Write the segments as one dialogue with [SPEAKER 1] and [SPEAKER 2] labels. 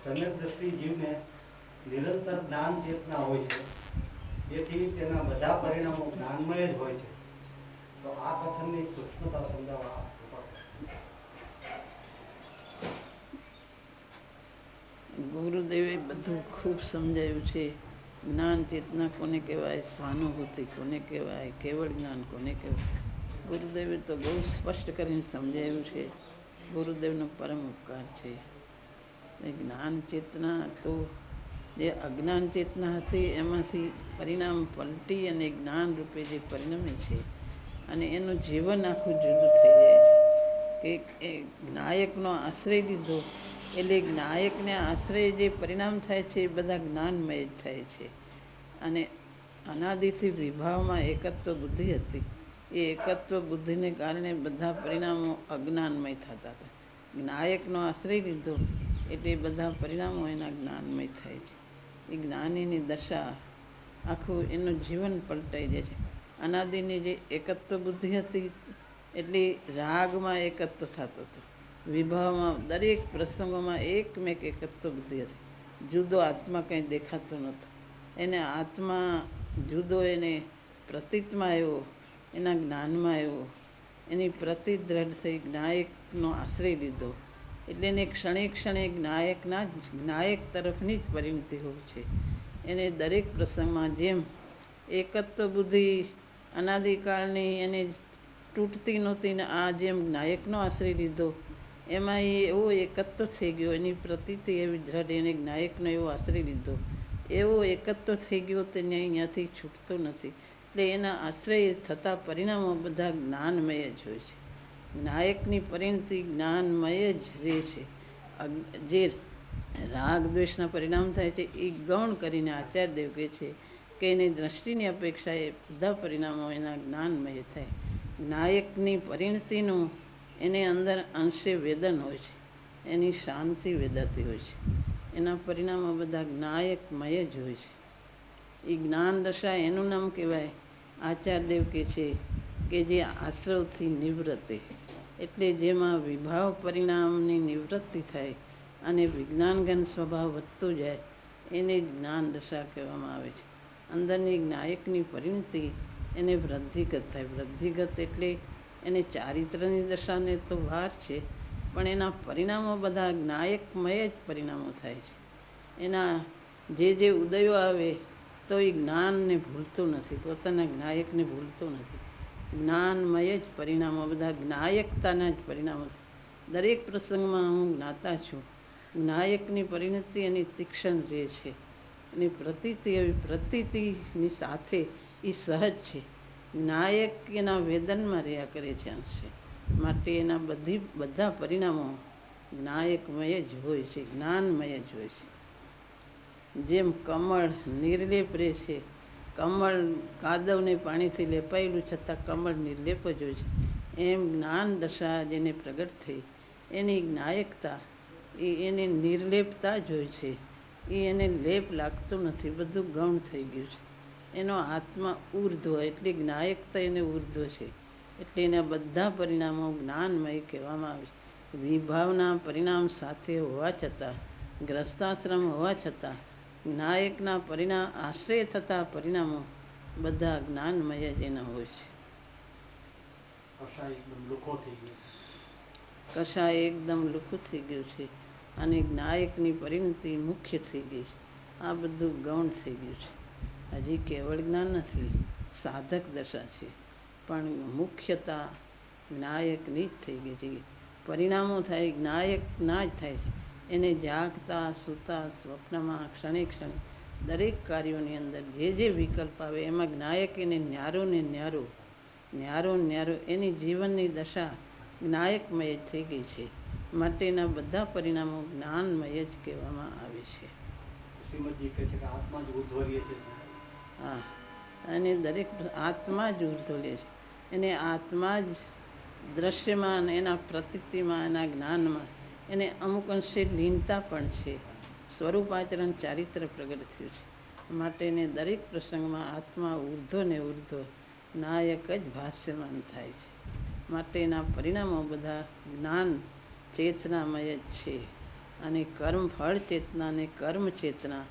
[SPEAKER 1] સમ્યક દ્રષ્ટિ જીવને નિરંતર જ્ઞાન ચેતના હોય છે, તેથી તેના બધા પરિણામો જ્ઞાનમય જ હોય છે. તો આ કથનની સૂક્ષ્મતા સમજાવવા.
[SPEAKER 2] ગુરુદેવે બધું ખૂબ સમજાવ્યું છે. જ્ઞાન ચેતના કોને કહેવાય, સ્વાનુભૂતિ કોને કહેવાય, કેવળ જ્ઞાન કોને કહેવાય. ગુરુદેવે તો બહુ સ્પષ્ટ કરીને સમજાવ્યું છે. ગુરુદેવનો પરમ ઉપકાર છે. જ્ઞાન ચેતના તો જે અજ્ઞાન ચેતના હતી એમાંથી પરિણામ પલટી અને જ્ઞાન રૂપે જે પરિણમે છે, અને એનું જીવન આખું જુદું થઈ જાય છે. કે નાયકનો આશ્રય લીધો એટલે નાયકને આશ્રય જે પરિણામ થાય છે એ બધા જ્ઞાનમય જ થાય છે. અને અનાદિથી વિભાવમાં એકત્વ બુદ્ધિ હતી. એ એકત્વ બુદ્ધિને કારણે બધા પરિણામો અજ્ઞાનમય થતા હતા. નાયકનો આશ્રય લીધો એટલે બધા પરિણામો એના જ્ઞાનમય થાય છે. એ જ્ઞાનીની દશા આખું એનું જીવન પલટાઈ જાય છે. અનાદિની જે એકત્વ બુદ્ધિ હતી એટલે રાગમાં એકત્વ થતો હતો. વિભાવમાં દરેક પ્રસંગોમાં એકમેક એકત્વ બુદ્ધિ હતી. જુદો આત્મા કંઈ દેખાતો નહોતો. એને આત્મા જુદો એને પ્રતીતમાં આવ્યો, એના જ્ઞાનમાં આવ્યો. એની પ્રતિ દ્રઢ થઈ નાયકનો આશ્રય લીધો એટલે એને ક્ષણે ક્ષણે નાયક તરફની જ પરિણતિ હોય છે. એને દરેક પ્રસંગમાં જેમ એકત્વ બુદ્ધિ અનાદિકાળની એને તૂટતી નહોતી ને આ જેમ નાયકનો આશ્રય લીધો એમાં એ એવો એકત્વ થઈ ગયો. એની પ્રતીતિ એવી દ્રઢ, એને નાયકનો એવો આશ્રય લીધો એવો એકત્વ થઈ ગયો તેને અહીંયાથી છૂટતો નથી. એટલે એના આશ્રય થતા પરિણામો બધા જ્ઞાનમય જ હોય છે. નાયકની પરિણતિ જ્ઞાનમય જ રહે છે. જે રાગ દ્વેષના પરિણામ થાય છે એ ગૌણ કરીને આચાર્યદેવ કહે છે કે એની દ્રષ્ટિની અપેક્ષાએ બધા પરિણામો એના જ્ઞાનમય થાય. નાયકની પરિણતિનું એને અંદર અંશે વેદન હોય છે, એની શાંતિ વેદાતી હોય છે. એના પરિણામો બધા નાયકમય જ હોય છે. એ જ્ઞાન દશા એનું નામ કહેવાય. આચાર્યદેવ કહે છે કે જે આશ્રવથી નિવૃત્તિ, એટલે જેમાં વિભાવ પરિણામની નિવૃત્તિ થાય અને વિજ્ઞાનગન સ્વભાવ વધતો જાય એને જ્ઞાન દશા કહેવામાં આવે છે. અંદરની નાયકની પરિણતિ એને વૃદ્ધિગત થાય. વૃદ્ધિગત એટલે એને ચારિત્રની દશાને તો વાર છે, પણ એના પરિણામો બધા નાયકમય જ પરિણામો થાય છે. એના જે ઉદયો આવે તો એ જ્ઞાનને ભૂલતો નથી, પોતાના નાયકને ભૂલતો નથી. જ્ઞાનમય જ પરિણામો બધા નાયકતાના જ પરિણામો. દરેક પ્રસંગમાં હું જ્ઞાતા છું. નાયકની પરિણતિ એની તીક્ષ્ણ રહે છે. એની પ્રતીતિ એવી પ્રતીતિની સાથે એ સહજ છે. નાયક એના વેદનમાં રહ્યા કરે છે અંશે, માટે એના બધા પરિણામો નાયકમય જ હોય છે, જ્ઞાનમય જ હોય છે. જેમ કમળ નિર્લેપ રહે છે, કમળ કાદવને પાણીથી લેપાયેલું છતાં કમળ નિર્લેપ જ હોય છે, એમ જ્ઞાન દશા જેને પ્રગટ થઈ એની નાયકતા એ એની નિર્લેપતા જ હોય છે. એ એને લેપ લાગતો નથી, બધું ગૌણ થઈ ગયું છે. એનો આત્મા ઉર્ધ્વ, એટલે નાયકતા એને ઉર્ધ્વ છે. એટલે એના બધા પરિણામો જ્ઞાનમય કહેવામાં આવે છે. વિભાવના પરિણામ સાથે હોવા છતાં, ગ્રસ્તાશ્રમ હોવા છતાં નાયકના આશ્રય થતા પરિણામો બધા જ્ઞાનમય જ એના હોય છે. કષાય એકદમ લુખું થઈ ગયું છે અને નાયકની પરિણતિ મુખ્ય થઈ ગઈ છે. આ બધું ગૌણ થઈ ગયું છે. હજી કેવળ જ્ઞાન નથી, સાધક દશા છે, પણ મુખ્યતા નાયકની જ થઈ ગઈ છે. પરિણામો થાય નાયકના જ થાય છે. એને જાગતા સૂતા સ્વપ્નમાં ક્ષણે ક્ષણે દરેક કાર્યોની અંદર જે વિકલ્પ આવે એમાં નાયક એને ન્યારો ને ન્યારો એની જીવનની દશા નાયકમય જ થઈ ગઈ છે. માટેના બધા પરિણામો જ્ઞાનમય જ કહેવામાં આવે છે. હા, અને દરેક આત્મા જ ઉર્ધ્વ લે છે. એને આત્મા જ દ્રશ્યમાં, એના પ્રતીતિમાં, એના જ્ઞાનમાં એને અમુક અંશે લીનતા પણ છે. સ્વરૂપાચરણ ચારિત્ર પ્રગટ થયું છે. માટે એને દરેક પ્રસંગમાં આત્મા ઉર્ધ્વ ને ઉર્ધ્વ નાયક જ ભાષ્યમાન થાય છે. માટે એના પરિણામો બધા જ્ઞાન ચેતનામય જ છે. અને કર્મ ફળ ચેતના અને કર્મ ચેતના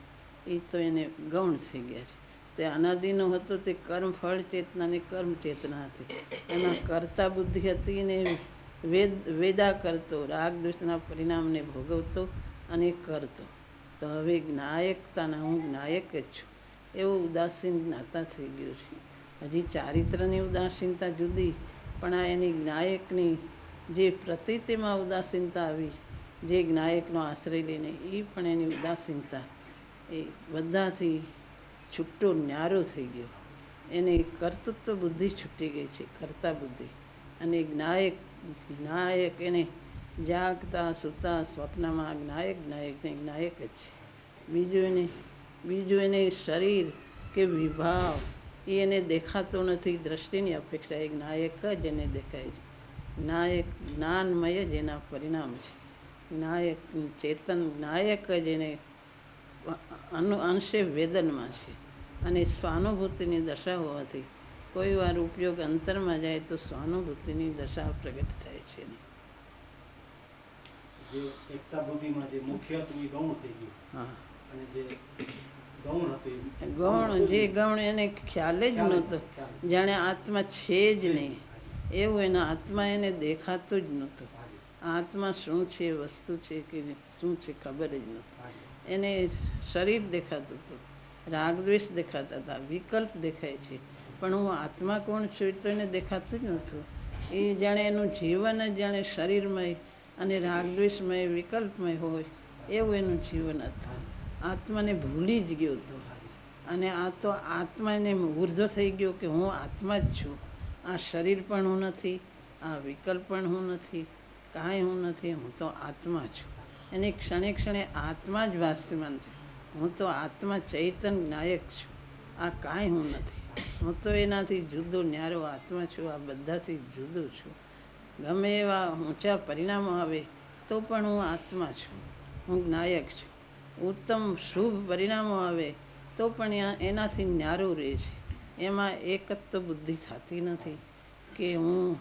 [SPEAKER 2] એ તો એને ગૌણ થઈ ગયા છે. તે અનાદિનો હતો તે કર્મ ફળ ચેતના અને કર્મ ચેતના હતી. એમાં કર્તા બુદ્ધિ હતી ને વેદા કરતો, રાગ દ્વેષના પરિણામને ભોગવતો અને કરતો. તો હવે જ્ઞાયકતાના હું જ્ઞાયક જ છું એવો ઉદાસીન જ્ઞાતા થઈ ગયો છે. હજી ચારિત્રની ઉદાસીનતા જુદી, પણ આ એની જ્ઞાયકની જે પ્રતીતિમાં ઉદાસીનતા આવી, જે જ્ઞાયકનો આશ્રય લઈને, એ પણ એની ઉદાસીનતા એ બધાથી છૂટો ન્યારો થઈ ગયો. એને કર્તૃત્વ બુદ્ધિ છૂટી ગઈ છે, કર્તા બુદ્ધિ. અને જ્ઞાયક એને જાગતા સૂતા સ્વપ્નમાં જ્ઞાયક ને જ્ઞાયક જ છે. બીજું એને શરીર કે વિભાવ એ એને દેખાતો નથી. દ્રષ્ટિની અપેક્ષા એ જ્ઞાયક જ એને દેખાય છે. જ્ઞાયક જ્ઞાનમય જ એના પરિણામ છે. જ્ઞાયક ચેતન જ્ઞાયક જ એને અંશે વેદનમાં છે. અને સ્વાનુભૂતિની દશા હોવાથી કોઈ વાર ઉપયોગ અંતરમાં જાય તો સ્વાનુભૂતિની દશા પ્રગટ થાય છે.
[SPEAKER 1] જે એકતા બુદ્ધિમાં જે મુખ્ય હતું એ ગૌણ થઈ ગયું.
[SPEAKER 2] હા,
[SPEAKER 1] અને જે ગૌણ હતું
[SPEAKER 2] ગૌણ એને ખ્યાલ જ નહોતો, જાણે આત્મા છે જ નહીં એવું. એનો આત્મા એને દેખાતું જ નહોતું. આત્મા શું છે, વસ્તુ છે કે શું છે ખબર જ નહોતી. એને શરીર દેખાતું હતું, રાગદ્વેષ દેખાતા હતા, વિકલ્પ દેખાય છે, પણ હું આત્મા કોણ છું તો એને દેખાતું જ નહોતું. એ જાણે એનું જીવન જ જાણે શરીરમય અને રાગદ્વેષમય વિકલ્પમય હોય એવું એનું જીવન હતું. આત્માને ભૂલી જ ગયો હતો. અને આ તો આત્માને ઉર્ધ્વ થઈ ગયો કે હું આત્મા જ છું. આ શરીર પણ હું નથી, આ વિકલ્પ પણ હું નથી, કાંઈ હું નથી, હું તો આત્મા છું. એને ક્ષણે ક્ષણે આત્મા જ ભાસમાન થયું. હું તો આત્મા ચૈતન જ્ઞાયક છું, આ કાંઈ હું નથી. હું તો એનાથી જુદો ન્યારો આત્મા છું, આ બધાથી જુદો છું. ગમે એવા ઊંચા પરિણામો આવે તો પણ હું આત્મા છું, હું જ્ઞાયક છું. ઉત્તમ શુભ પરિણામો આવે તો પણ એનાથી ન્યારો રહે છે. એમાં એકત્વ બુદ્ધિ થતી નથી કે હું